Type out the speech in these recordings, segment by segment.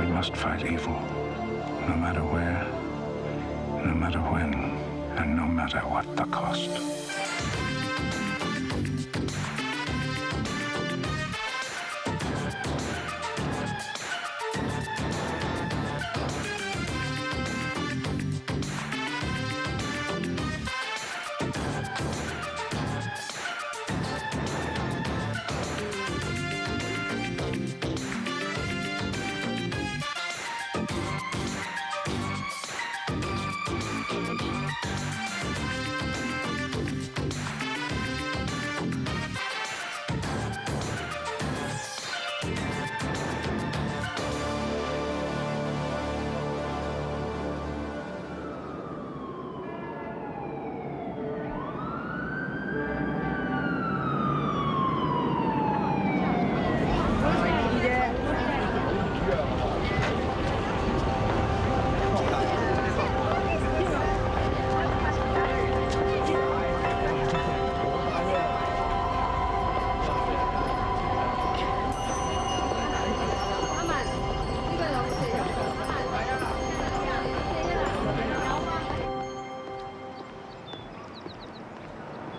must fight evil, no matter where, no matter when, and no matter what the cost.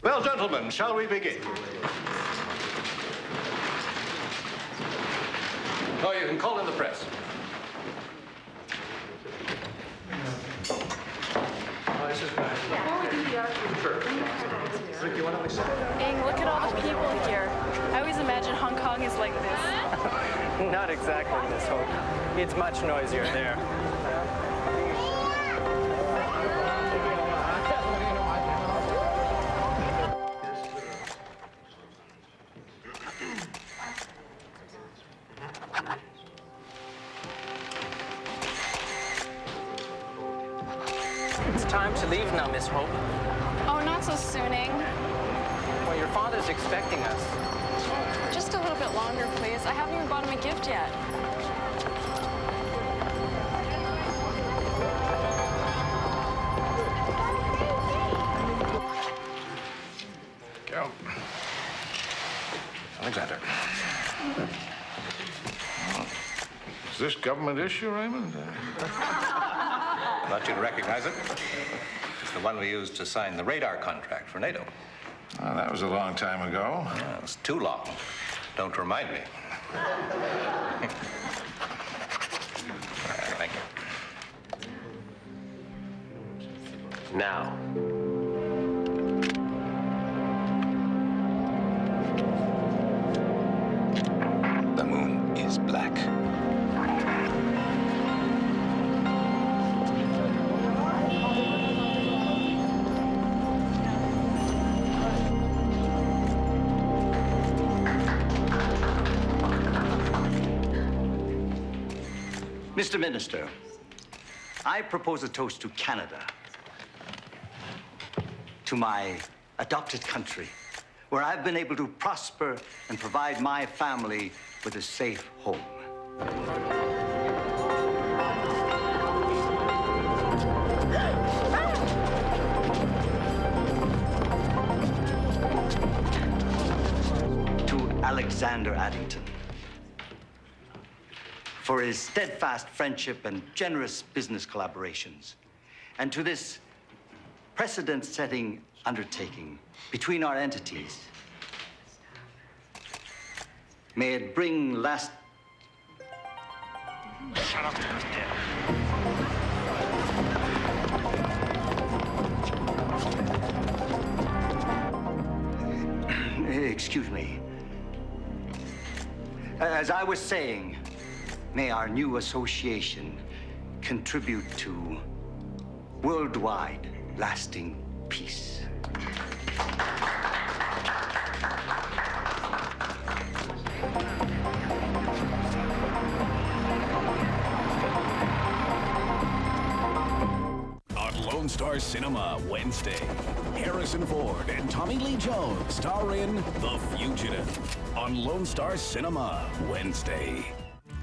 Well, gentlemen, shall we begin? Oh, you can call in the press. Ing, look at all the people here. I always imagine Hong Kong is like this. Not exactly, Miss Hope. It's much noisier there. It's time to leave now, Miss Hope. Oh, not so soon, Ing. Well, your father's expecting us. Just a little bit longer, please. I haven't even bought him a gift yet. Go. Alexander. Is this government issue, Raymond? Thought you'd recognize it. It's the one we used to sign the radar contract for NATO. Well, that was a long time ago. Yeah, it was too long. Don't remind me. Thank you. Now. The moon is black. Mr. Minister, I propose a toast to Canada, to my adopted country, where I've been able to prosper and provide my family with a safe home. To Alexander Addington, for his steadfast friendship and generous business collaborations, and to this precedent-setting undertaking between our entities. May it bring last... Shut up, Excuse me. As I was saying, may our new association contribute to worldwide lasting peace. On Lone Star Cinema Wednesday, Harrison Ford and Tommy Lee Jones star in The Fugitive. On Lone Star Cinema Wednesday.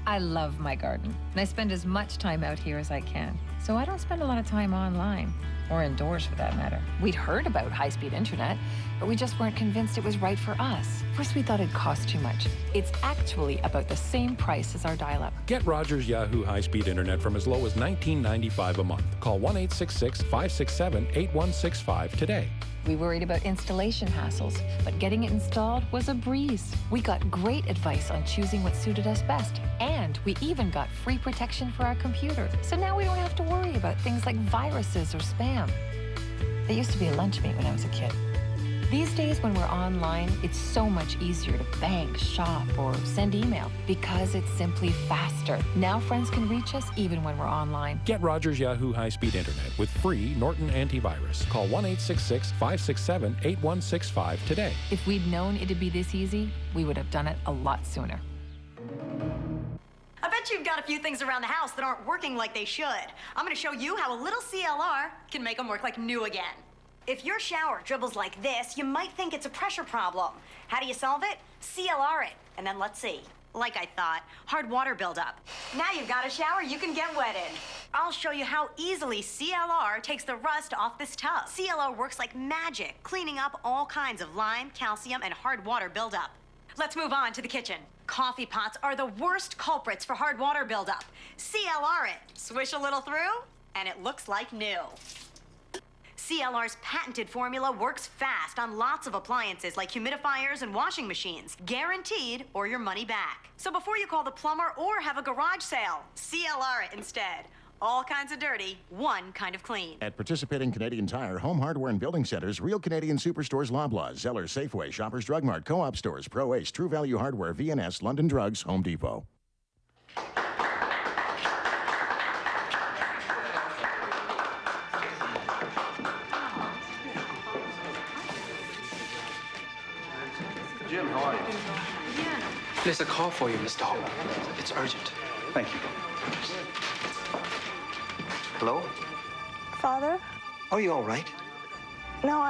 I love my garden, and I spend as much time out here as I can. So I don't spend a lot of time online, or indoors for that matter. We'd heard about high-speed internet, but we just weren't convinced it was right for us. First, we thought it'd cost too much. It's actually about the same price as our dial-up. Get Rogers Yahoo high-speed internet from as low as $19.95 a month. Call 1-866-567-8165 today. We worried about installation hassles, but getting it installed was a breeze. We got great advice on choosing what suited us best, and we even got free protection for our computer. So now we don't have to worry about things like viruses or spam. They used to be a lunch meat when I was a kid. These days when we're online, it's so much easier to bank, shop, or send email because it's simply faster. Now friends can reach us even when we're online. Get Rogers Yahoo high-speed internet with free Norton antivirus. Call 1-866-567-8165 today. If we'd known it'd be this easy, we would have done it a lot sooner. I bet you've got a few things around the house that aren't working like they should. I'm going to show you how a little CLR can make them work like new again. If your shower dribbles like this, you might think it's a pressure problem. How do you solve it? CLR it, and then let's see. Like I thought, hard water buildup. Now you've got a shower you can get wet in. I'll show you how easily CLR takes the rust off this tub. CLR works like magic, cleaning up all kinds of lime, calcium, and hard water buildup. Let's move on to the kitchen. Coffee pots are the worst culprits for hard water buildup. CLR it, swish a little through, and it looks like new. CLR's patented formula works fast on lots of appliances like humidifiers and washing machines. Guaranteed or your money back. So before you call the plumber or have a garage sale, CLR it instead. All kinds of dirty, one kind of clean. At participating Canadian Tire, Home Hardware and Building Centers, Real Canadian Superstores, Loblaws, Zellers, Safeway, Shoppers Drug Mart, Co-op Stores, Pro Ace, True Value Hardware, VNS, London Drugs, Home Depot. Jim, how are you? There's a call for you, Mr. Hope. It's urgent. Thank you. Hello? Father? Are you all right? No,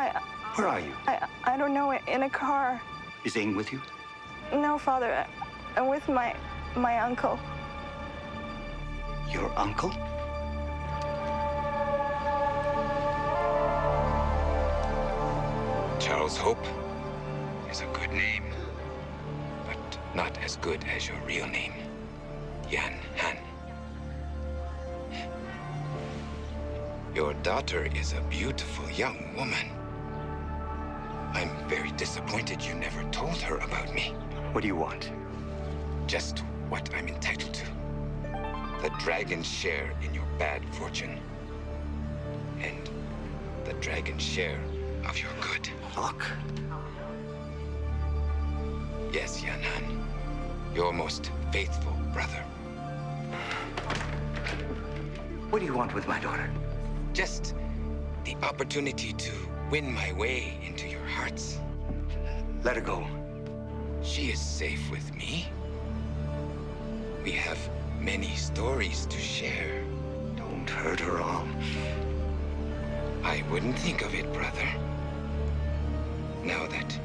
Where are you? I don't know. In a car. Is Ing with you? No, Father. I'm with my uncle. Your uncle? Charles Hope is a good name, but not as good as your real name, Yan Han. Your daughter is a beautiful young woman. I'm very disappointed you never told her about me. What do you want? Just what I'm entitled to. The dragon's share in your bad fortune. And the dragon's share of your good. Look. Yes, Yan Han. Your most faithful brother. What do you want with my daughter? Just the opportunity to win my way into your hearts. Let her go. She is safe with me. We have many stories to share. Don't hurt her all. I wouldn't think of it, brother. Now that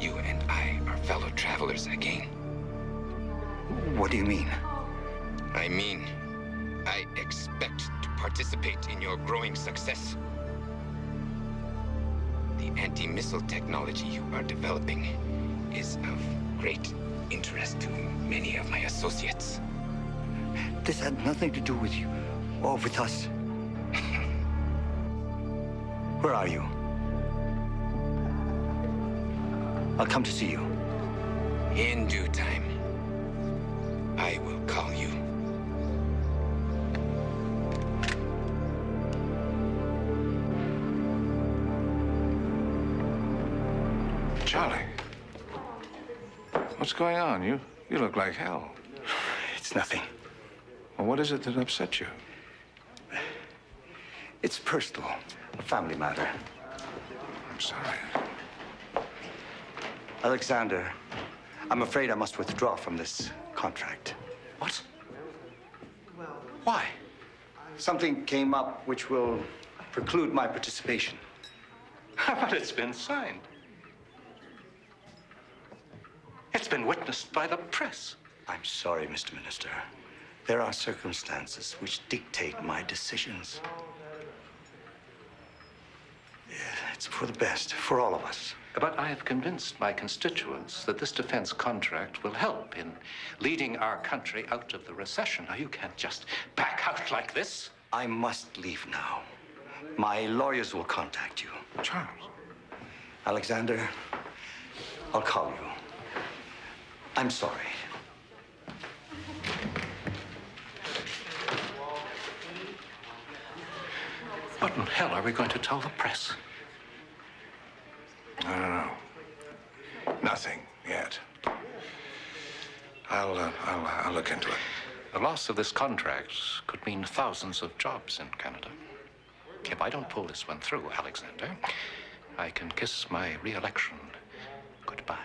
you and I are fellow travelers again. What do you mean? I mean, I expect to participate in your growing success. The anti-missile technology you are developing is of great interest to many of my associates. This had nothing to do with you or with us. Where are you? I'll come to see you. In due time, I will call you. Charlie, what's going on? You look like hell. It's nothing. Well, what is it that upset you? It's personal, a family matter. I'm sorry. Alexander, I'm afraid I must withdraw from this contract. What? Why? Something came up which will preclude my participation. But it's been signed. It's been witnessed by the press. I'm sorry, Mr. Minister. There are circumstances which dictate my decisions. Yeah, it's for the best, for all of us. But I have convinced my constituents that this defense contract will help in leading our country out of the recession. Now, you can't just back out like this. I must leave now. My lawyers will contact you. Charles. Alexander, I'll call you. I'm sorry. What in hell are we going to tell the press? I don't know. Nothing yet. I'll look into it. The loss of this contract could mean thousands of jobs in Canada. If I don't pull this one through, Alexander, I can kiss my re-election goodbye.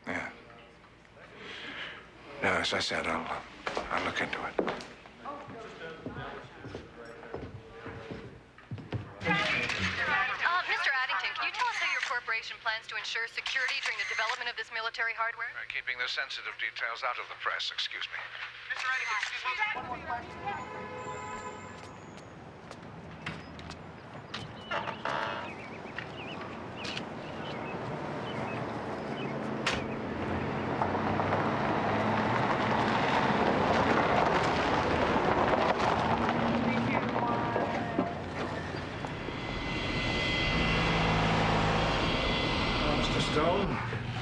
Yeah. No, as I said, I'll look into it. Mr. Addington, can you tell us how your corporation plans to ensure security during the development of this military hardware? Keeping the sensitive details out of the press, excuse me. Mr. Addington, excuse me. One more question.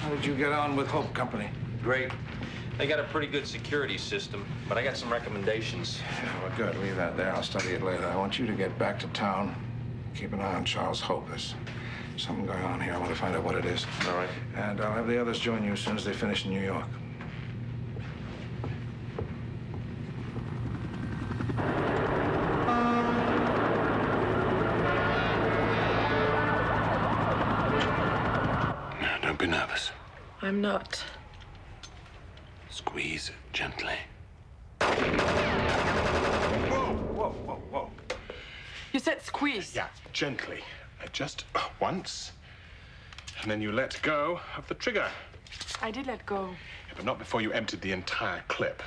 How did you get on with Hope Company? Great. They got a pretty good security system, but I got some recommendations. Yeah, well, good. Leave that there. I'll study it later. I want you to get back to town. Keep an eye on Charles Hope. There's something going on here. I want to find out what it is. All right. And I'll have the others join you as soon as they finish in New York. Don't be nervous. I'm not. Squeeze it gently. Whoa. You said squeeze. Yeah, gently. Just once. And then you let go of the trigger. I did let go. Yeah, but not before you emptied the entire clip.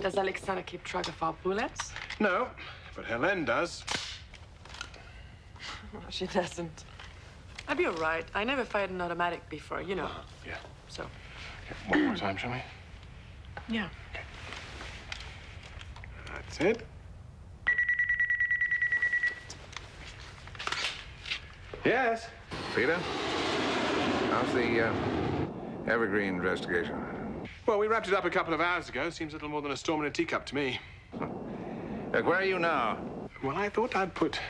Does Alexander keep track of our bullets? No, but Helene does. She doesn't. I'll be all right. I never fired an automatic before, you know. Yeah. So. Okay, one more time, shall we? Yeah. Okay. That's it. Yes. Peter? How's the Evergreen investigation? Well, we wrapped it up a couple of hours ago. Seems little more than a storm in a teacup to me. Look, where are you now? Well, I thought I'd put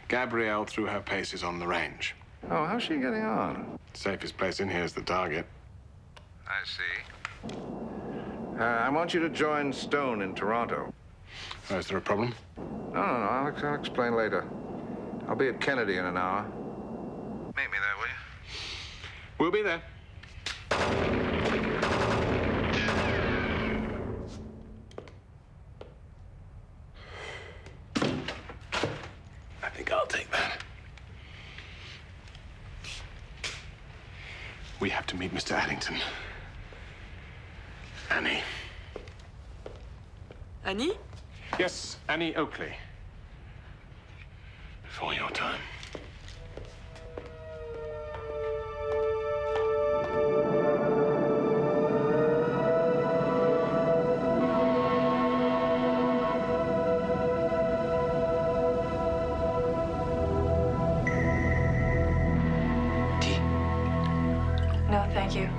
Gabrielle through her paces on the range. Oh, how's she getting on? Safest place in here is the target. I see. I want you to join Stone in Toronto. Oh, is there a problem? No. I'll explain later. I'll be at Kennedy in an hour. Meet me there, will you? We'll be there. I think I'll take that. We have to meet Mr. Addington. Annie. Annie? Yes, Annie Oakley. Before your time. No, thank you.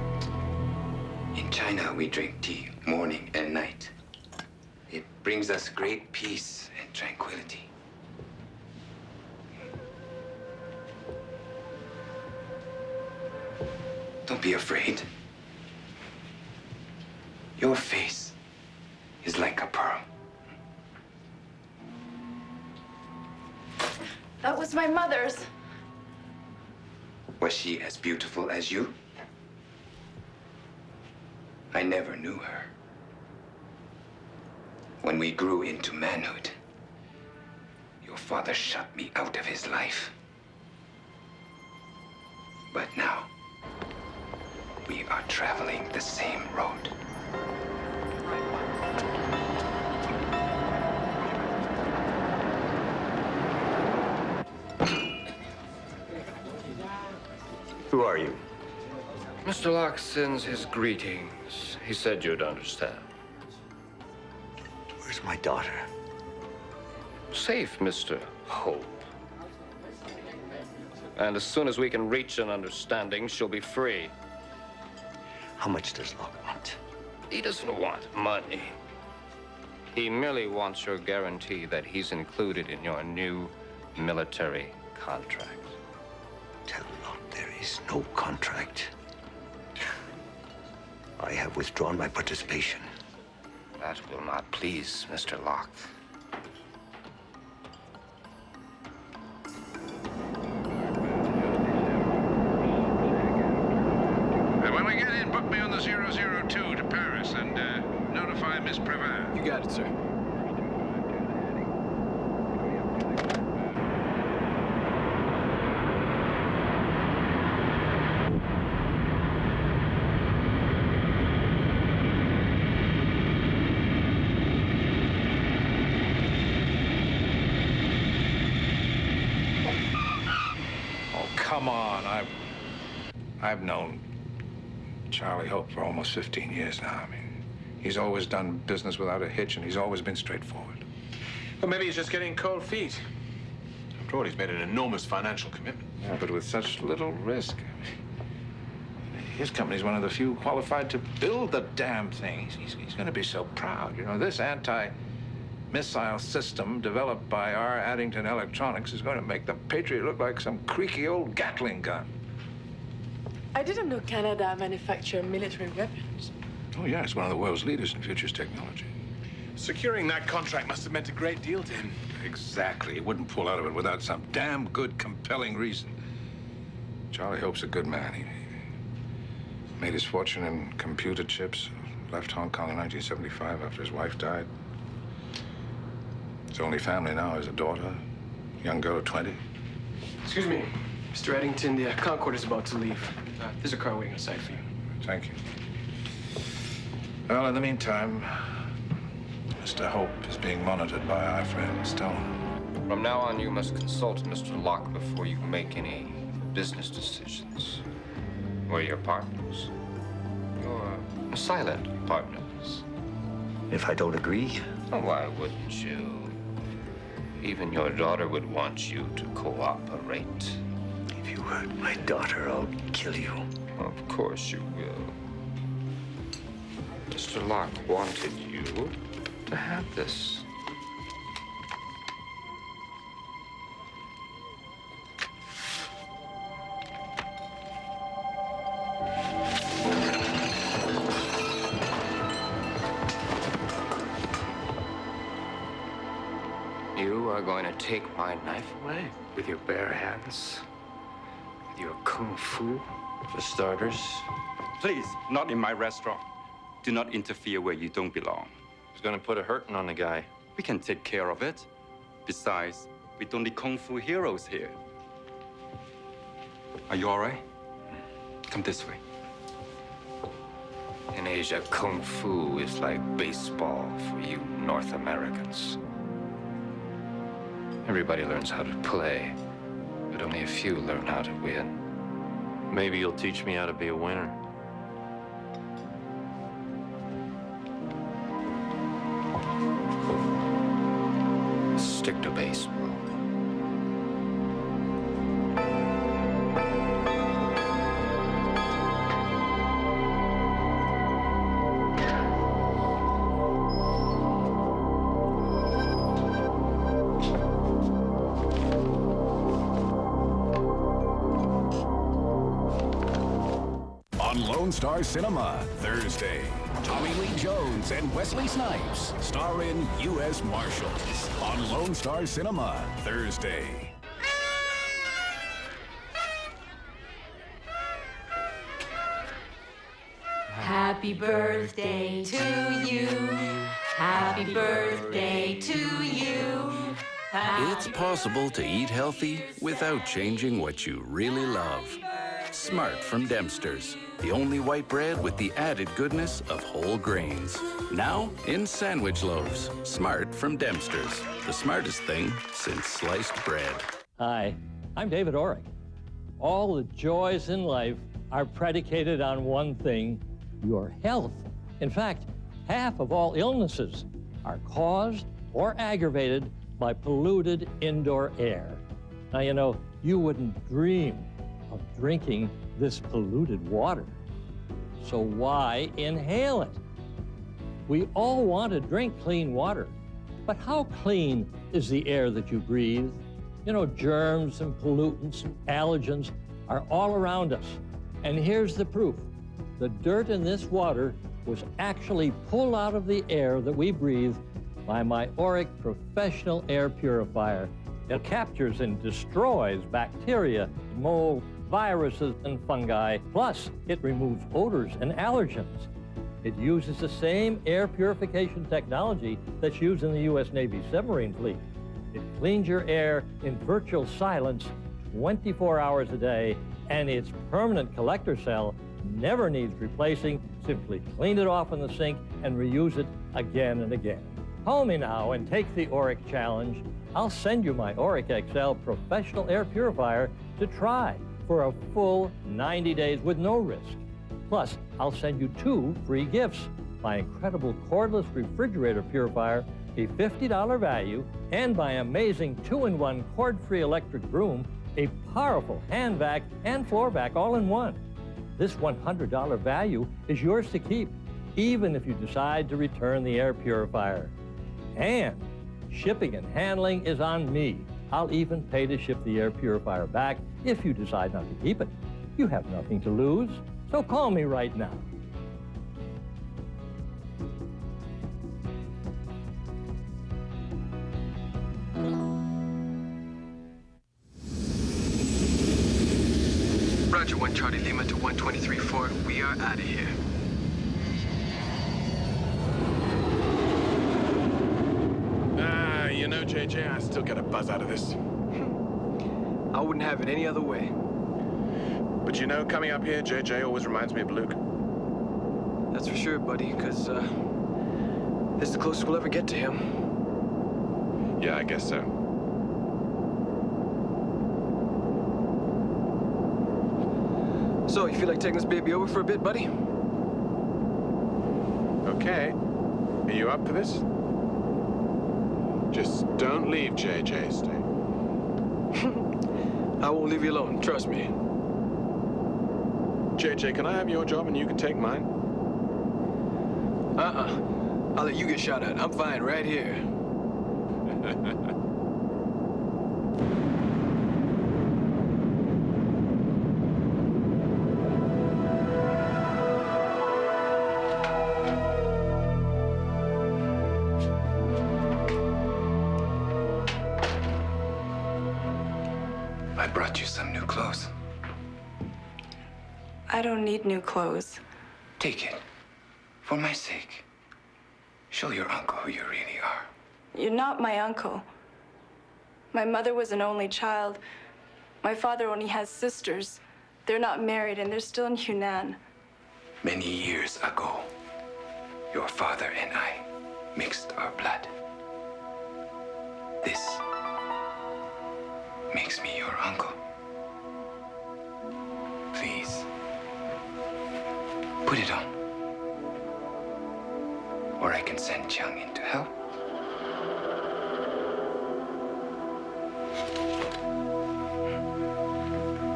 In China, we drink tea morning and night. It brings us great peace and tranquility. Don't be afraid. Your face is like a pearl. That was my mother's. Was she as beautiful as you? I never knew her. When we grew into manhood, your father shut me out of his life. But now, we are traveling the same road. Who are you? Mr. Locke sends his greetings. He said you'd understand. Where's my daughter? Safe, Mr. Hope. And as soon as we can reach an understanding, she'll be free. How much does Locke want? He doesn't want money. He merely wants your guarantee that he's included in your new military contract. Tell Locke there is no contract. I have withdrawn my participation. That will not please Mr. Locke. When we get in, book me on the 002 to Paris and notify Miss Previn. You got it, sir. Oh, come on. I've known Charlie Hope for almost 15 years now. I mean, he's always done business without a hitch, and he's always been straightforward. Well, maybe he's just getting cold feet. After all, he's made an enormous financial commitment. Yeah, but with such little risk. His company's one of the few qualified to build the damn thing. He's going to be so proud. You know, this anti-missile system developed by our Addington Electronics is going to make the Patriot look like some creaky old Gatling gun. I didn't know Canada manufactured military weapons. Oh, yeah, it's one of the world's leaders in futures technology. Securing that contract must have meant a great deal to him. Exactly. He wouldn't pull out of it without some damn good, compelling reason. Charlie Hope's a good man. He made his fortune in computer chips, left Hong Kong in 1975 after his wife died. His only family now is a daughter, a young girl of 20. Excuse me, Mr. Addington, the Concorde is about to leave. There's a car waiting outside for you. Thank you. Well, in the meantime, Mr. Hope is being monitored by our friend Stone. From now on, you must consult Mr. Locke before you make any business decisions. We're your partners. Your silent partners. If I don't agree? Oh, why wouldn't you? Even your daughter would want you to cooperate. If you hurt my daughter, I'll kill you. Of course you will. Mr. Locke wanted you to have this. You are going to take my knife away with your bare hands? With your kung fu, for starters? Please, not in my restaurant. Do not interfere where you don't belong. He's gonna put a hurting on the guy. We can take care of it. Besides, we don't need kung fu heroes here. Are you all right? Come this way. In Asia, kung fu is like baseball for you North Americans. Everybody learns how to play, but only a few learn how to win. Maybe you'll teach me how to be a winner. Stick to baseball. On Lone Star Cinema, Thursday, Tommy Lee Jones and Wesley Snipes star in U.S. Marshals. On Lone Star Cinema, Thursday. Happy birthday to you. Happy birthday to you. It's possible to eat healthy without changing what you really love. Smart from Dempster's, the only white bread with the added goodness of whole grains. Now in sandwich loaves. Smart from Dempster's, the smartest thing since sliced bread. Hi, I'm David Orrick. All the joys in life are predicated on one thing, your health. In fact, half of all illnesses are caused or aggravated by polluted indoor air. Now, you know, you wouldn't dream of drinking this polluted water. So why inhale it? We all want to drink clean water, but how clean is the air that you breathe? You know, germs and pollutants and allergens are all around us. And here's the proof. The dirt in this water was actually pulled out of the air that we breathe by my Auric Professional Air Purifier. It captures and destroys bacteria, mold, viruses, and fungi. Plus, it removes odors and allergens. It uses the same air purification technology that's used in the U.S. Navy submarine fleet. It cleans your air in virtual silence 24 hours a day, and its permanent collector cell never needs replacing. Simply clean it off in the sink and reuse it again and again. Call me now and take the Auric Challenge. I'll send you my Auric XL Professional Air Purifier to try for a full 90 days with no risk. Plus, I'll send you 2 free gifts. My incredible cordless refrigerator purifier, a $50 value, and my amazing 2-in-1 cord-free electric broom, a powerful hand vac and floor vac all in one. This $100 value is yours to keep, even if you decide to return the air purifier. And shipping and handling is on me. I'll even pay to ship the air purifier back if you decide not to keep it. You have nothing to lose, so call me right now. Roger, 1 Charlie Lima to 123.4. We are out of here. You know, JJ, I still get a buzz out of this. I wouldn't have it any other way. But you know, coming up here, JJ always reminds me of Luke. That's for sure, buddy, because this is the closest we'll ever get to him. Yeah, I guess so. So, you feel like taking this baby over for a bit, buddy? Okay. Are you up for this? Just don't leave, JJ. Stay. I won't leave you alone, trust me. JJ, can I have your job and you can take mine? I'll let you get shot at. I'm fine right here. I brought you some new clothes. I don't need new clothes. Take it. For my sake. Show your uncle who you really are. You're not my uncle. My mother was an only child. My father only has sisters. They're not married and they're still in Hunan. Many years ago, your father and I mixed our blood. This makes me your uncle. Please, put it on. Or I can send Chung into hell.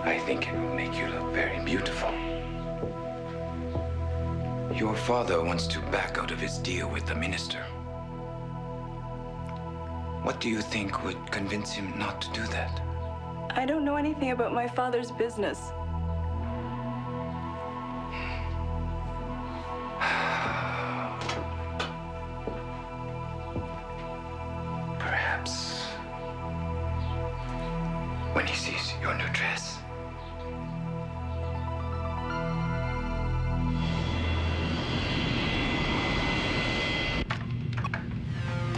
I think it will make you look very beautiful. Your father wants to back out of his deal with the minister. What do you think would convince him not to do that? I don't know anything about my father's business. Perhaps when he sees your new dress.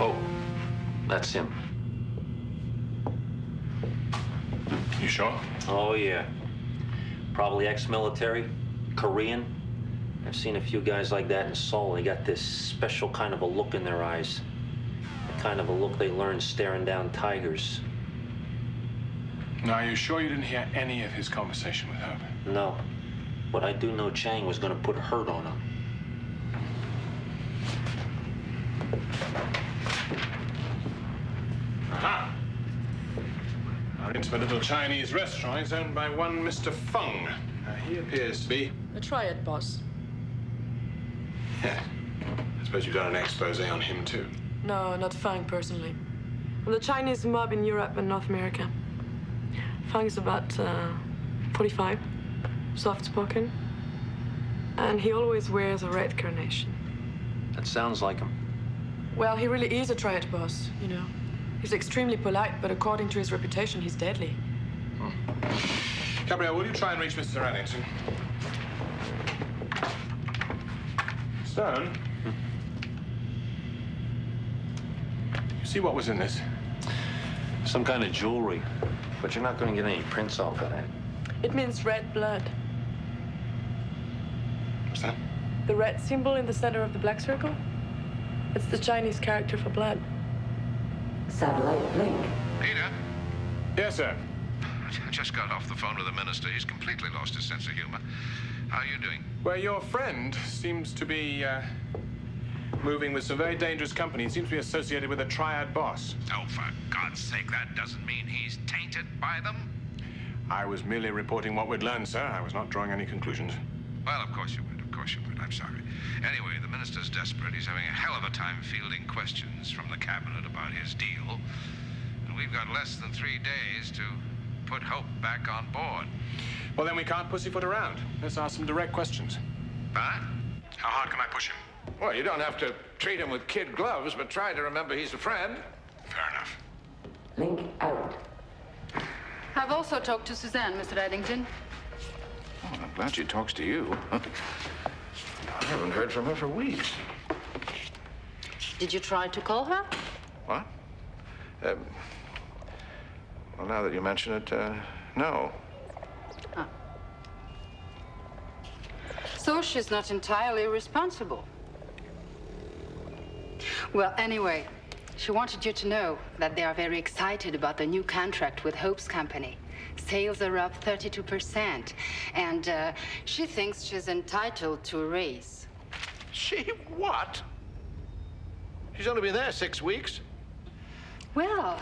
Oh, that's him. You sure? Oh, yeah. Probably ex-military, Korean. I've seen a few guys like that in Seoul. They got this special kind of a look in their eyes. The kind of a look they learned staring down tigers. Now, are you sure you didn't hear any of his conversation with Hope? No. But I do know Chang was going to put a hurt on him. Aha! Our intimate little Chinese restaurant is owned by one Mr. Feng. He appears to be... A triad boss. Yeah. I suppose you've done an expose on him, too. No, not Fang personally. From the Chinese mob in Europe and North America. Fang is about 45, soft-spoken, and he always wears a red carnation. That sounds like him. Well, he really is a triad boss, you know. He's extremely polite, but according to his reputation, he's deadly. Gabrielle, will you try and reach Mr. Addington? Stone? You see what was in this? Some kind of jewelry. But you're not going to get any prints off of that. It means red blood. What's that? The red symbol in the center of the black circle? It's the Chinese character for blood. Satellite link. Peter? Yes, sir. I just got off the phone with the minister. He's completely lost his sense of humor. How are you doing? Well, your friend seems to be moving with some very dangerous company. He seems to be associated with a triad boss. Oh, for God's sake, that doesn't mean he's tainted by them. I was merely reporting what we'd learned, sir. I was not drawing any conclusions. Well, of course you would. Of course you would. I'm sorry. Anyway, the minister's desperate. He's having a hell of a time fielding questions from the cabinet about his deal. And we've got less than 3 days to put Hope back on board. Well, then we can't pussyfoot around. Let's ask some direct questions. Huh? How hard can I push him? Well, you don't have to treat him with kid gloves, but try to remember he's a friend. Fair enough. Link out. I've also talked to Suzanne, Mr. Addington. Oh, I'm glad she talks to you. I haven't heard from her for weeks. Did you try to call her? What? Well, now that you mention it, no. Huh. So she's not entirely responsible. Well, anyway, she wanted you to know that they are very excited about the new contract with Hope's company. Sales are up 32%, and she thinks she's entitled to a raise. She what? She's only been there 6 weeks. Well,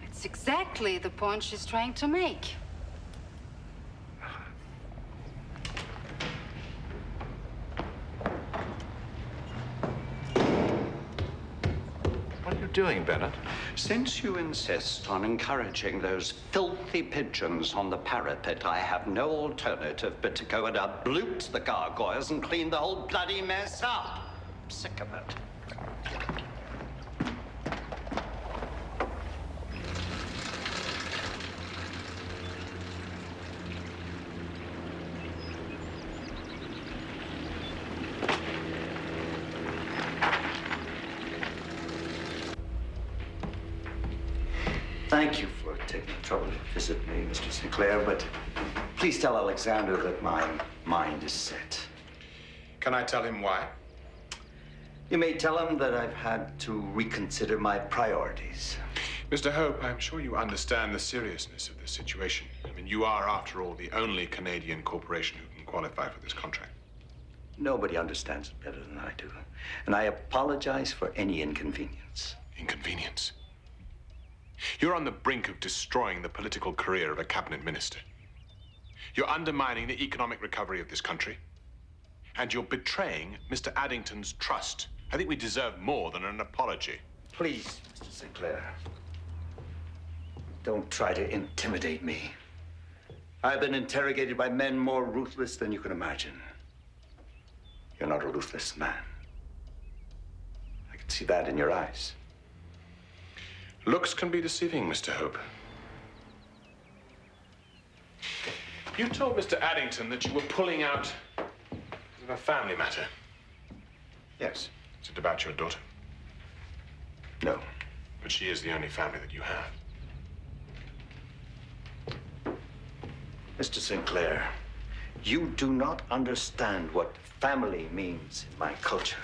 it's exactly the point she's trying to make. What are you doing, Bennett? Since you insist on encouraging those filthy pigeons on the parapet, I have no alternative but to go and unloot the gargoyles and clean the whole bloody mess up. I'm sick of it. Thank you for taking the trouble to visit me, Mr. Sinclair, but please tell Alexander that my mind is set. Can I tell him why? You may tell him that I've had to reconsider my priorities. Mr. Hope, I'm sure you understand the seriousness of the situation. I mean, you are, after all, the only Canadian corporation who can qualify for this contract. Nobody understands it better than I do, and I apologize for any inconvenience. Inconvenience? You're on the brink of destroying the political career of a cabinet minister. You're undermining the economic recovery of this country. And you're betraying Mr. Addington's trust. I think we deserve more than an apology. Please, Mr. Sinclair, don't try to intimidate me. I've been interrogated by men more ruthless than you can imagine. You're not a ruthless man. I can see that in your eyes. Looks can be deceiving, Mr. Hope. You told Mr. Addington that you were pulling out of a family matter. Yes. Is it about your daughter? No. But she is the only family that you have. Mr. Sinclair, you do not understand what family means in my culture.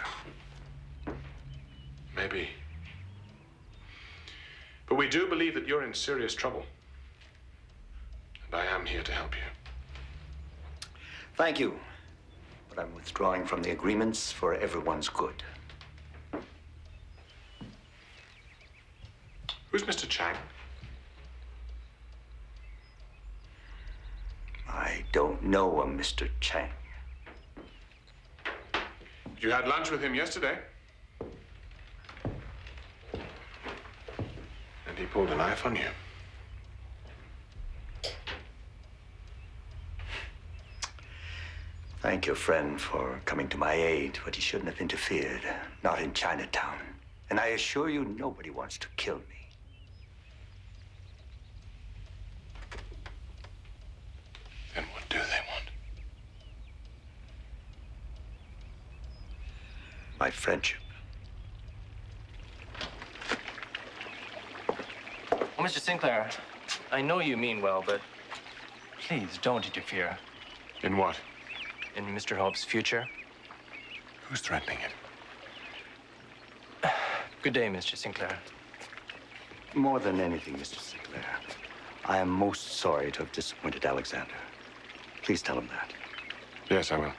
Maybe. But we do believe that you're in serious trouble. I am here to help you. Thank you. But I'm withdrawing from the agreements for everyone's good. Who's Mr. Chang? I don't know a Mr. Chang. You had lunch with him yesterday. And he pulled a knife on you. Thank your friend for coming to my aid, but he shouldn't have interfered. Not in Chinatown. And I assure you, nobody wants to kill me. Then what do they want? My friendship. Well, Mr. Sinclair, I know you mean well, but please don't interfere. In what? In Mr. Hope's future. Who's threatening it? Good day, Mr. Sinclair. More than anything, Mr. Sinclair, I am most sorry to have disappointed Alexander. Please tell him that. Yes, I will.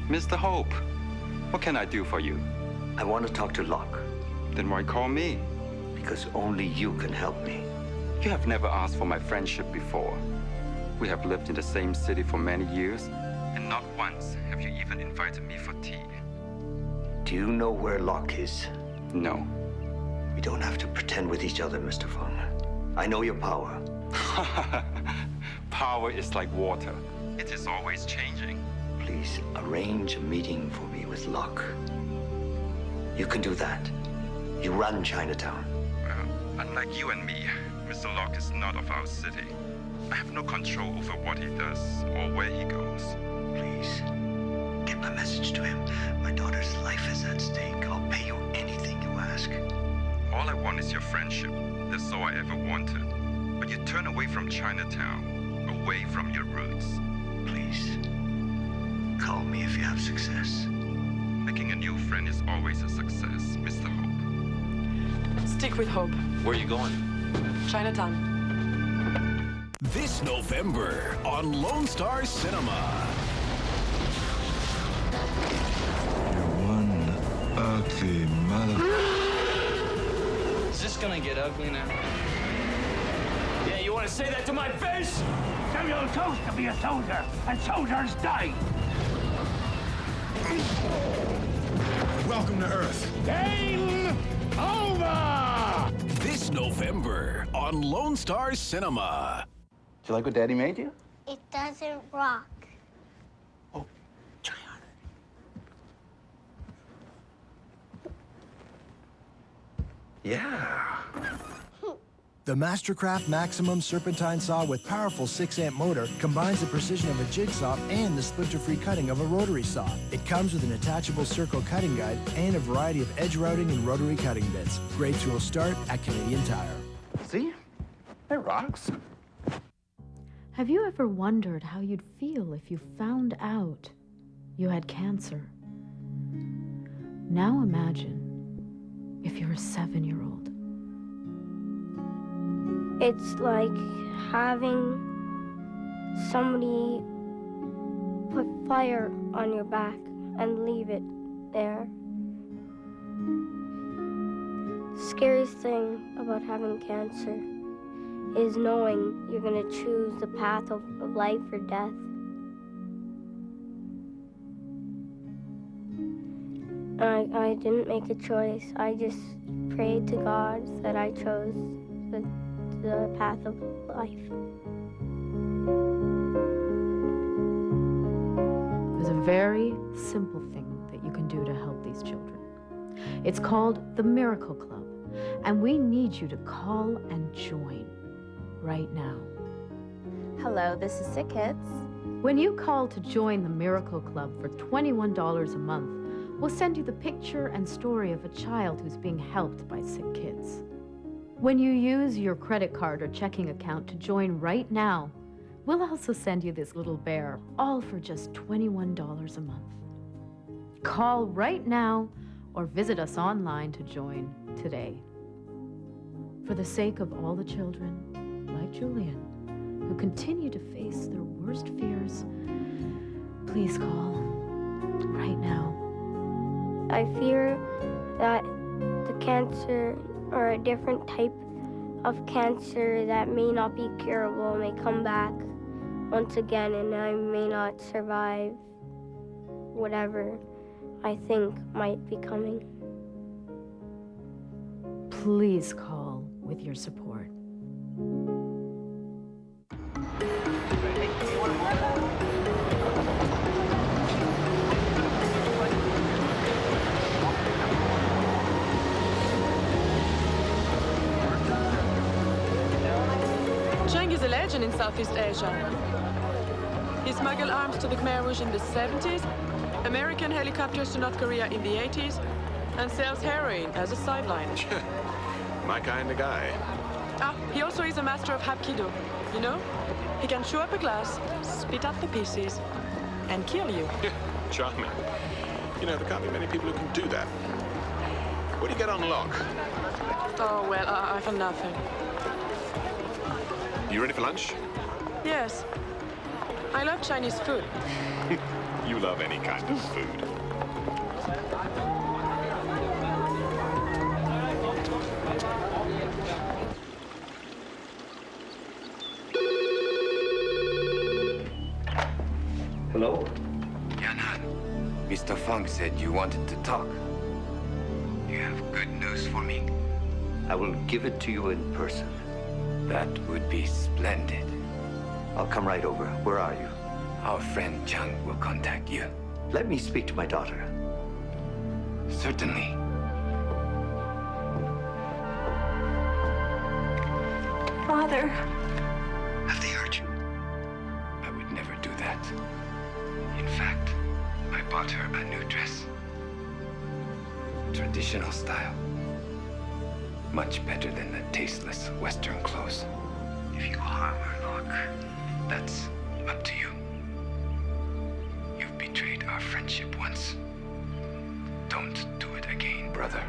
Mr. Hope, what can I do for you? I want to talk to Locke. Then why call me? Because only you can help me. You have never asked for my friendship before. We have lived in the same city for many years, and not once have you even invited me for tea. Do you know where Locke is? No. We don't have to pretend with each other, Mr. Fung. I know your power. Power is like water. It is always changing. Please arrange a meeting for me with Locke. You can do that. You run Chinatown. Well, unlike you and me, Mr. Locke is not of our city. I have no control over what he does or where he goes. Please, get my message to him. My daughter's life is at stake. I'll pay you anything you ask. All I want is your friendship. That's all I ever wanted. But you turn away from Chinatown, away from your roots. Please. Call me if you have success. Making a new friend is always a success, Mr. Hope. Stick with Hope. Where are you going? Chinatown. This November on Lone Star Cinema. You're one ugly mother. Is this gonna get ugly now? Yeah, you want to say that to my face? Samuel chose to be a soldier, and soldiers die. Welcome to Earth. Game over! This November on Lone Star Cinema. Do you like what Daddy made you? It doesn't rock. Yeah. The Mastercraft Maximum Serpentine Saw with powerful 6-amp motor combines the precision of a jigsaw and the splinter-free cutting of a rotary saw. It comes with an attachable circle cutting guide and a variety of edge routing and rotary cutting bits. Great tools start at Canadian Tire. See? It rocks. Have you ever wondered how you'd feel if you found out you had cancer? Now imagine if you're a 7-year-old. It's like having somebody put fire on your back and leave it there. The scariest thing about having cancer is knowing you're going to choose the path of life or death. I didn't make a choice. I just prayed to God that I chose the path of life. There's a very simple thing that you can do to help these children. It's called the Miracle Club, and we need you to call and join right now. Hello, this is Sick Kids. When you call to join the Miracle Club for $21 a month, we'll send you the picture and story of a child who's being helped by Sick Kids. When you use your credit card or checking account to join right now, we'll also send you this little bear, all for just $21 a month. Call right now or visit us online to join today. For the sake of all the children, like Julian, who continue to face their worst fears, please call right now. I fear that the cancer or a different type of cancer that may not be curable may come back once again, and I may not survive whatever I think might be coming. Please call with your support. Cheng is a legend in Southeast Asia. He smuggled arms to the Khmer Rouge in the 70s, American helicopters to North Korea in the 80s, and sells heroin as a sideline. My kind of guy. He also is a master of Hapkido. You know? He can chew up a glass, spit out the pieces, and kill you. Charming. You know, there can't be many people who can do that. What do you get on lock? Oh, well, I for nothing. You ready for lunch? Yes. I love Chinese food. You love any kind of food. Hello? Yanhan, Mr. Feng said you wanted to talk. You have good news for me? I will give it to you in person. That would be splendid. I'll come right over. Where are you? Our friend Chung will contact you. Let me speak to my daughter. Certainly. Father. Have they hurt you? I would never do that. In fact, I bought her a new dress. Traditional style. Much better than the tasteless Western clothes. If you harm her, Locke, that's up to you. You've betrayed our friendship once. Don't do it again, brother.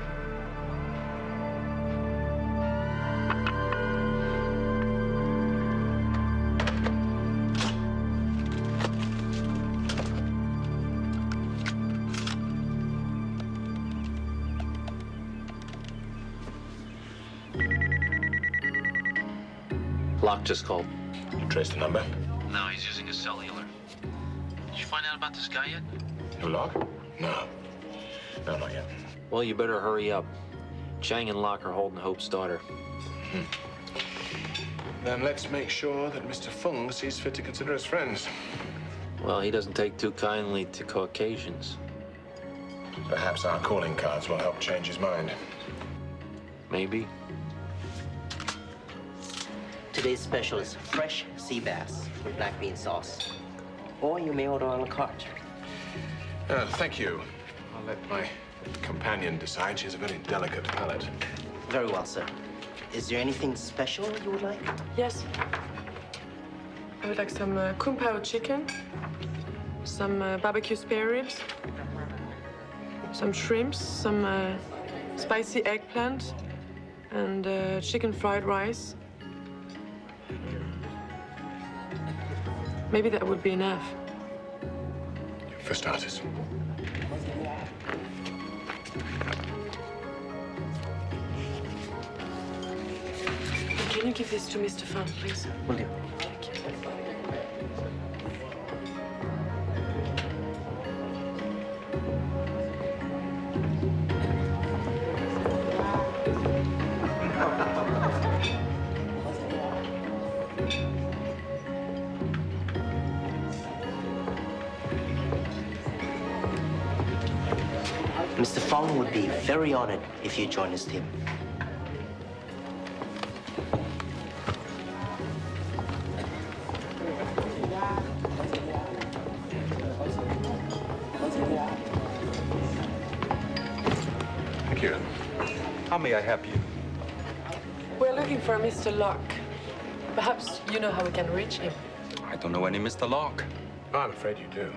Locke just called. You traced the number? No, he's using a cellular. Did you find out about this guy yet? Who, Locke? No. No, not yet. Well, you better hurry up. Chang and Locke are holding Hope's daughter. Then let's make sure that Mr. Feng sees fit to consider us friends. Well, he doesn't take too kindly to Caucasians. Perhaps our calling cards will help change his mind. Maybe. Today's special is fresh sea bass with black bean sauce. Or you may order a la carte. Thank you. I'll let my companion decide. She has a very delicate palate. Very well, sir. Is there anything special you would like? Yes. I would like some kung pao chicken, some barbecue spare ribs, some shrimps, some spicy eggplant, and chicken fried rice. Maybe that would be enough. For starters. Can you give this to Mr. Feng, please? Will do. Thank you. Mr. Fong would be very honored if you join his team. Thank you. How may I help you? We're looking for Mr. Locke. Perhaps you know how we can reach him. I don't know any Mr. Locke. Oh, I'm afraid you do.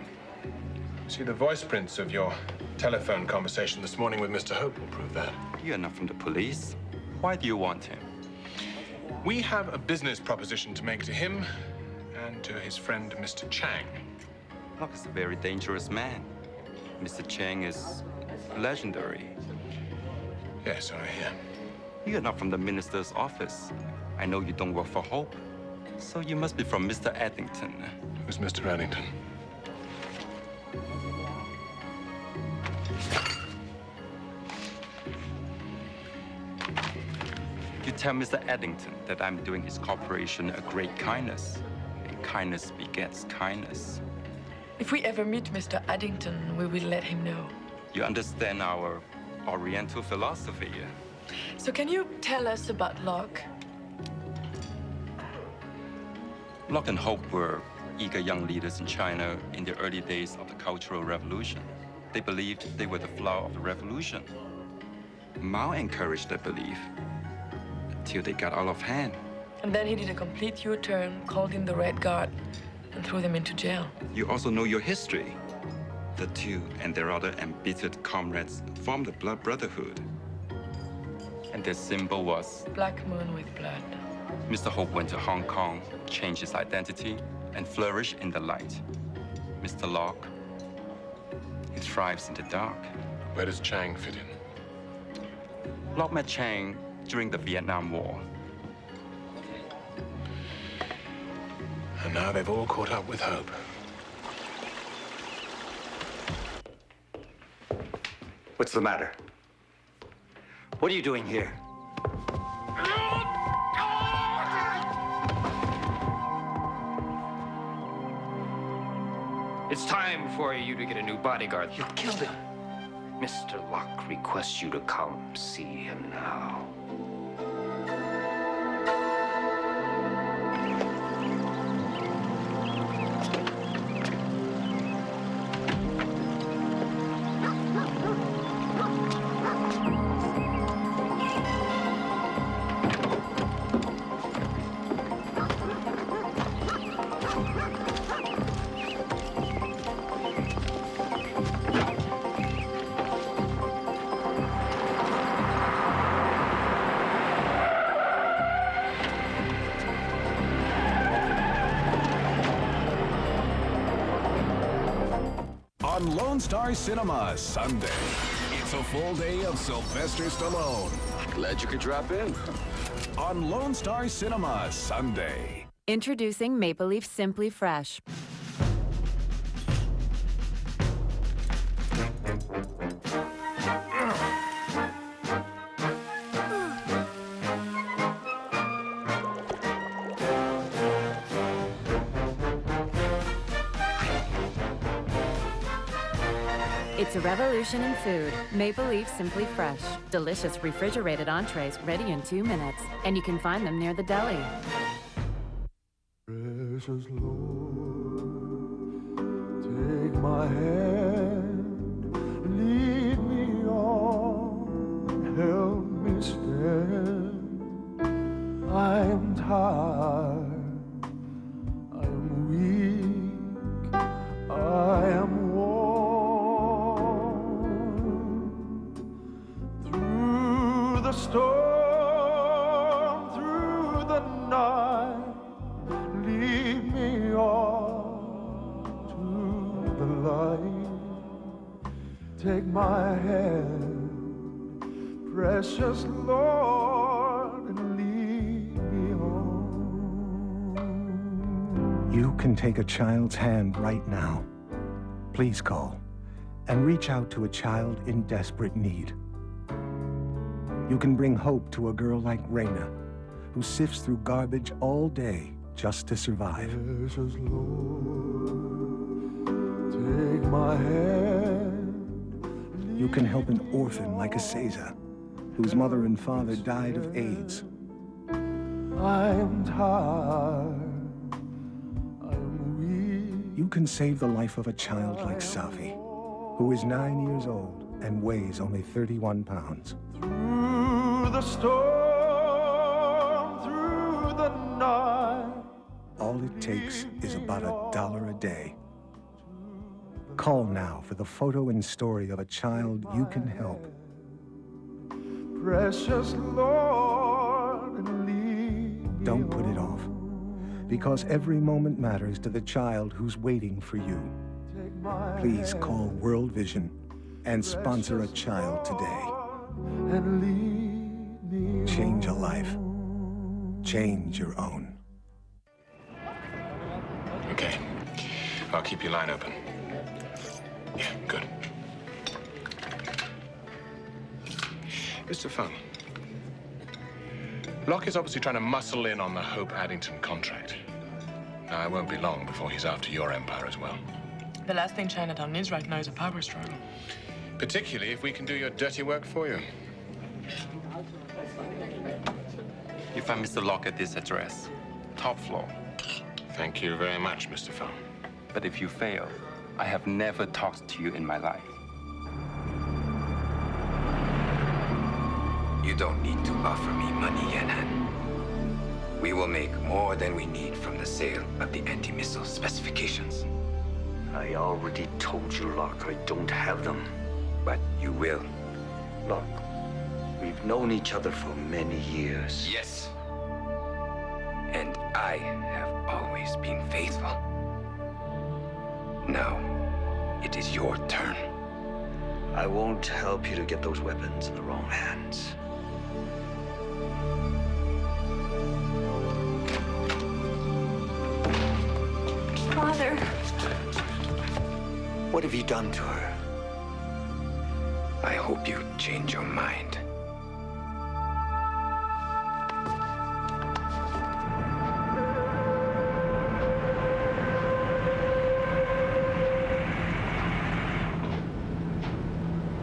See, the voice prints of your telephone conversation this morning with Mr. Hope will prove that. You're not from the police. Why do you want him? We have a business proposition to make to him and to his friend, Mr. Chang. Locke is a very dangerous man. Mr. Chang is legendary. Yes, I hear. You're not from the minister's office. I know you don't work for Hope. So you must be from Mr. Addington. Who's Mr. Addington? You tell Mr. Addington that I'm doing his corporation a great kindness. And kindness begets kindness. If we ever meet Mr. Addington, we will let him know. You understand our Oriental philosophy. So can you tell us about Locke? Locke and Hope were eager young leaders in China in the early days of the Cultural Revolution. They believed they were the flower of the revolution. Mao encouraged that belief until they got out of hand. And then he did a complete U-turn, called in the Red Guard, and threw them into jail. You also know your history. The two and their other embittered comrades formed the Blood Brotherhood. And their symbol was Black Moon with blood. Mr. Hope went to Hong Kong, changed his identity, and flourished in the light. Mr. Locke, he thrives in the dark. Where does Chang fit in? Locke met Chang during the Vietnam War. And now they've all caught up with Hope. What's the matter? What are you doing here? It's time for you to get a new bodyguard. You killed him. Mr. Locke requests you to come see him now. On Lone Star Cinema Sunday, it's a full day of Sylvester Stallone. Glad you could drop in. On Lone Star Cinema Sunday. Introducing Maple Leaf Simply Fresh. It's a revolution in food. Maple Leaf Simply Fresh. Delicious refrigerated entrees ready in 2 minutes. And you can find them near the deli. Precious Lord, take my hand, lead me on, help me stand. I am tired, I am weak, I am worn. Through the storm, through the night, lead me on to the light. Take my hand, precious Lord, and lead me on. You can take a child's hand right now. Please call and reach out to a child in desperate need. You can bring hope to a girl like Raina, who sifts through garbage all day just to survive. Precious Lord, take my hand, You can help an orphan like a Caesar, whose mother and father died of AIDS. I'm tired. You can save the life of a child like Safi, who is 9 years old and weighs only 31 pounds. Through the storm, through the night. All it takes is about $1 a day. Call now for the photo and story of a child you can help. Precious Lord, and lead me Don't put it off, because every moment matters to the child who's waiting for you. Please call World Vision and sponsor a child today. and lead me Change a life. Change your own. Okay. I'll keep your line open. Yeah, good. Mr. Fung, Locke is obviously trying to muscle in on the Hope Addington contract. Now, it won't be long before he's after your empire as well. The last thing Chinatown needs right now is a power struggle. Particularly if we can do your dirty work for you. You find Mr. Locke at this address, top floor. Thank you very much, Mr. Fung. But if you fail, I have never talked to you in my life. You don't need to offer me money, Yanhan. We will make more than we need from the sale of the anti-missile specifications. I already told you, Locke, I don't have them. But you will. Locke, we've known each other for many years. Yes. And I have always been faithful. Now, it is your turn. I won't help you to get those weapons in the wrong hands. Father. What have you done to her? I hope you change your mind.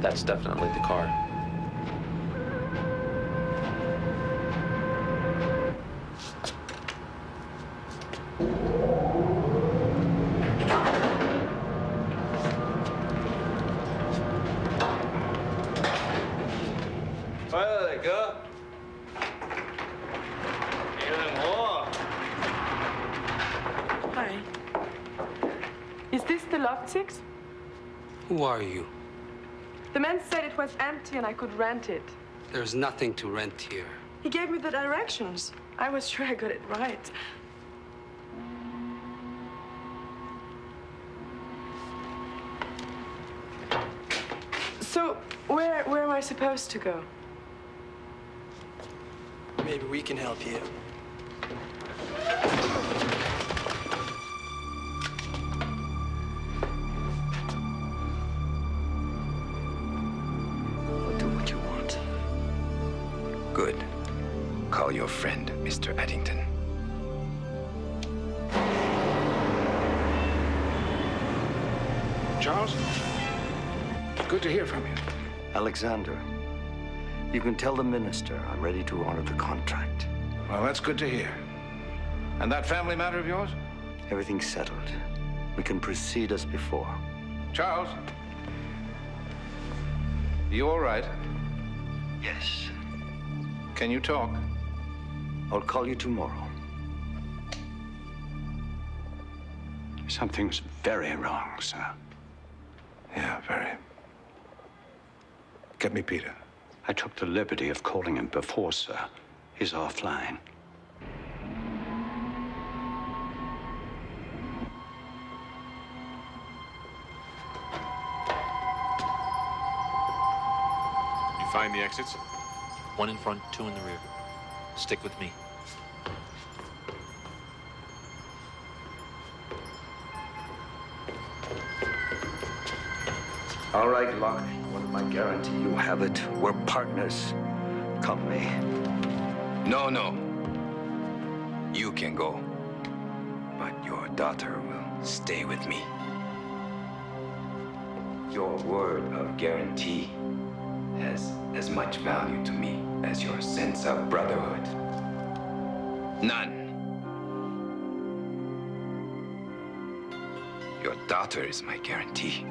That's definitely the car. Hi. Is this the loft 6? Who are you? The man said it was empty and I could rent it. There's nothing to rent here. He gave me the directions. I was sure I got it right. So, where am I supposed to go? Maybe we can help you. I'll do what you want. Good. Call your friend, Mr. Addington. Charles? Good to hear from you. Alexander, you can tell the minister I'm ready to honor the contract. Well, that's good to hear. And that family matter of yours? Everything's settled. We can proceed as before. Charles? You all right? Yes. Can you talk? I'll call you tomorrow. Something's very wrong, sir. Yeah, very. Get me Peter. I took the liberty of calling him before, sir. He's offline. You find the exits? One in front, two in the rear. Stick with me. All right, Locke. What am I guarantee you have it? We're partners. Company. No, no. You can go. But your daughter will stay with me. Your word of guarantee has as much value to me as your sense of brotherhood. None. Your daughter is my guarantee.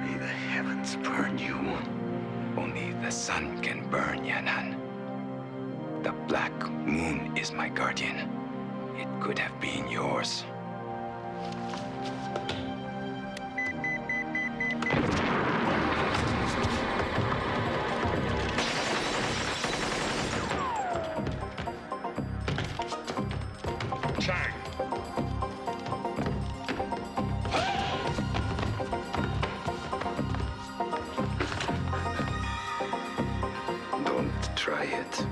May the heavens burn you. Only the sun can burn Yan'an. The black moon is my guardian. It could have been yours. Don't try it.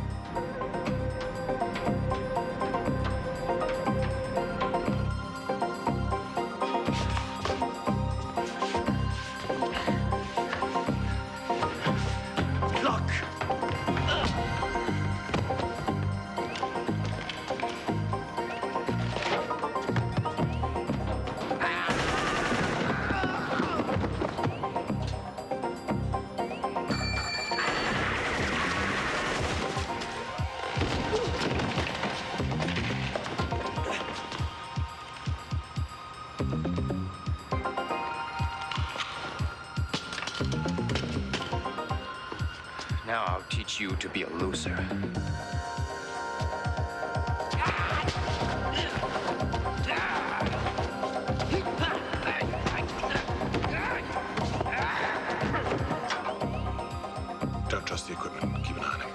Now I'll teach you to be a loser. Don't trust the equipment. Keep an eye on him.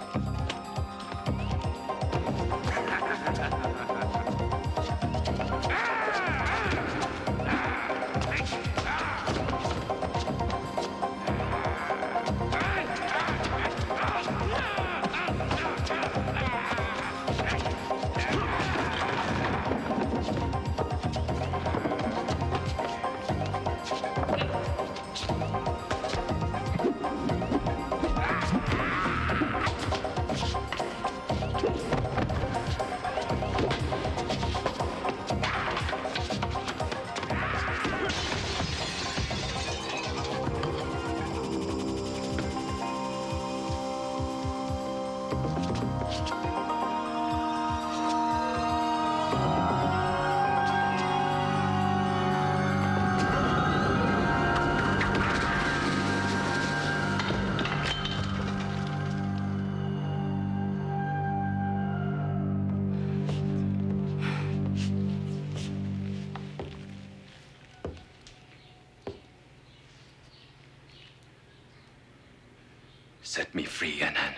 Set me free, Yan'an.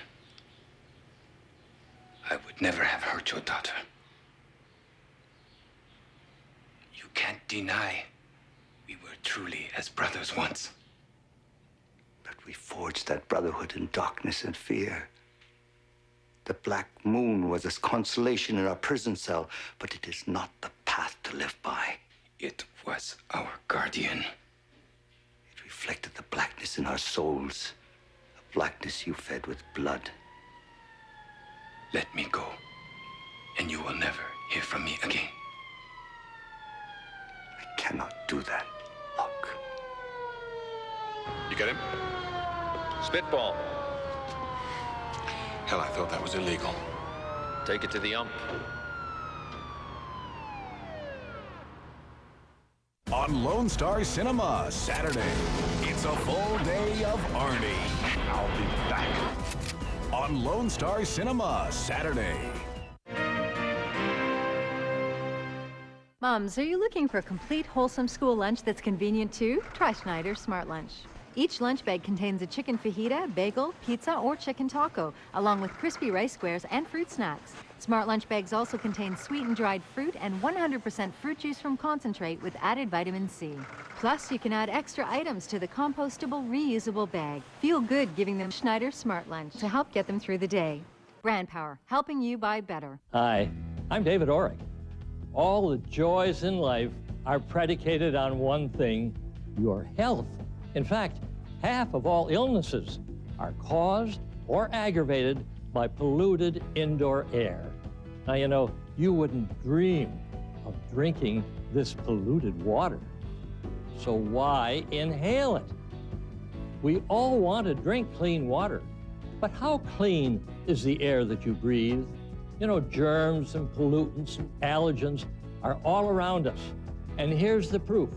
I would never have hurt your daughter. You can't deny we were truly as brothers once. But we forged that brotherhood in darkness and fear. The black moon was a consolation in our prison cell, but it is not the path to live by. It was our guardian. It reflected the blackness in our souls. Blackness you fed with blood. Let me go, and you will never hear from me again. I cannot do that, Locke. You get him? Spitball. Hell, I thought that was illegal. Take it to the ump. On Lone Star Cinema, Saturday, it's a full day of Arnie. I'll be back. On Lone Star Cinema, Saturday. Moms, are you looking for a complete, wholesome school lunch that's convenient too? Try Schneider's Smart Lunch. Each lunch bag contains a chicken fajita, bagel, pizza, or chicken taco, along with crispy rice squares and fruit snacks. Smart Lunch bags also contain sweetened dried fruit and 100% fruit juice from concentrate with added vitamin C. Plus, you can add extra items to the compostable, reusable bag. Feel good giving them Schneider's Smart Lunch to help get them through the day. Brand Power, helping you buy better. Hi, I'm David Orrick. All the joys in life are predicated on one thing, your health. In fact, half of all illnesses are caused or aggravated by polluted indoor air. Now, you know, you wouldn't dream of drinking this polluted water. so why inhale it? We all want to drink clean water, but how clean is the air that you breathe? You know, germs and pollutants and allergens are all around us. And here's the proof.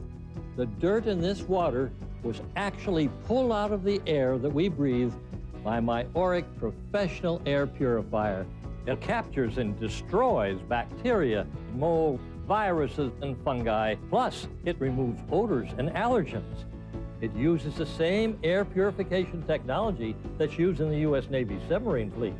The dirt in this water was actually pulled out of the air that we breathe by my Auric Professional Air Purifier. It captures and destroys bacteria, mold, viruses, and fungi. Plus, it removes odors and allergens. It uses the same air purification technology that's used in the U.S. Navy submarine fleet.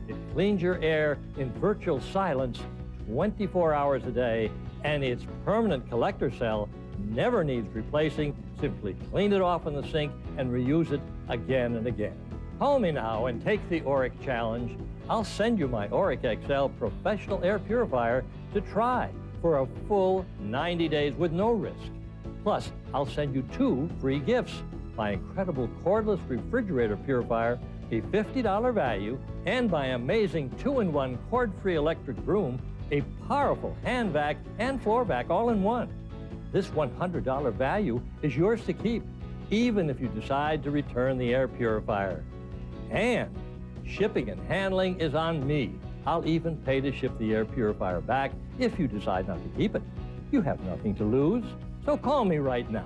It cleans your air in virtual silence 24 hours a day, and its permanent collector cell never needs replacing. Simply clean it off in the sink and reuse it again and again. Call me now and take the Auric challenge. I'll send you my Auric XL Professional Air Purifier to try for a full 90 days with no risk. Plus, I'll send you 2 free gifts. My incredible cordless refrigerator purifier, a $50 value, and my amazing 2-in-1 cord-free electric broom, a powerful hand vac and floor vac all in one. This $100 value is yours to keep, even if you decide to return the air purifier. And shipping and handling is on me. I'll even pay to ship the air purifier back if you decide not to keep it. You have nothing to lose, so call me right now.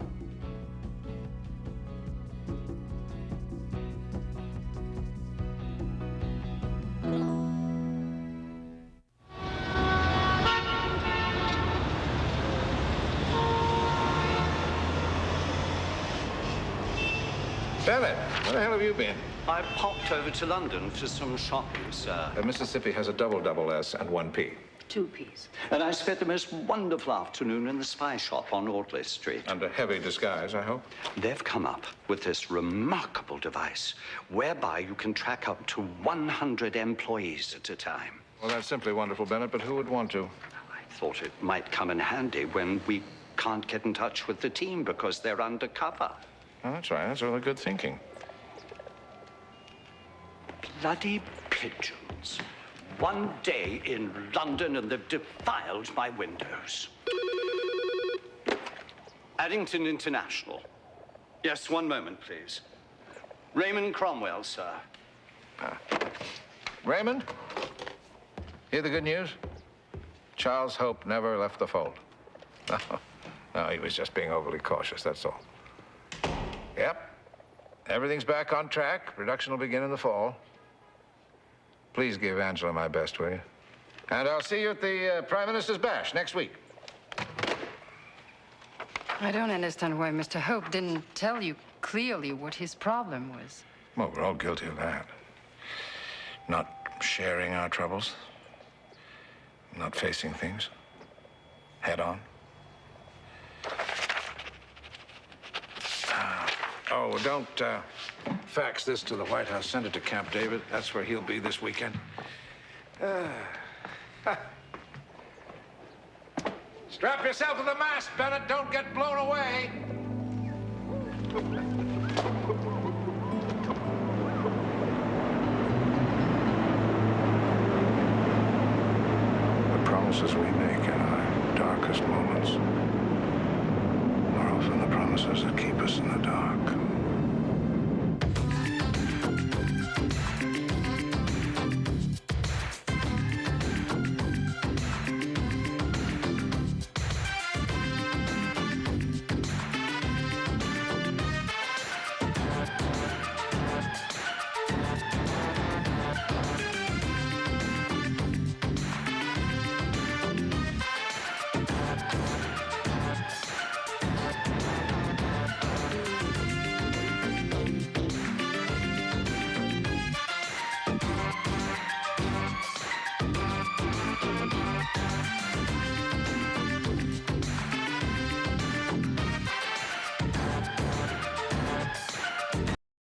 Bennett, where the hell have you been? I popped over to London for some shopping, sir. Mississippi has a double S and 1 P. 2 Ps. And I spent the most wonderful afternoon in the spy shop on Audley Street. Under heavy disguise, I hope. They've come up with this remarkable device whereby you can track up to 100 employees at a time. Well, that's simply wonderful, Bennett, but who would want to? I thought it might come in handy when we can't get in touch with the team because they're undercover. Oh, that's right. That's really good thinking. Bloody pigeons. One day in London and they've defiled my windows. Addington International. Yes, one moment, please. Raymond Cromwell, sir. Raymond? Hear the good news? Charles Hope never left the fold. No, he was just being overly cautious, that's all. Yep. Everything's back on track. Production will begin in the fall. Please give Angela my best, will you? And I'll see you at the Prime Minister's bash next week. I don't understand why Mr. Hope didn't tell you clearly what his problem was. Well, we're all guilty of that. Not sharing our troubles. Not facing things head on. Oh, don't fax this to the White House. Send it to Camp David. That's where he'll be this weekend. Strap yourself to the mast, Bennett. Don't get blown away. The promises we make in our darkest moments are often the promises that keep us in the dark.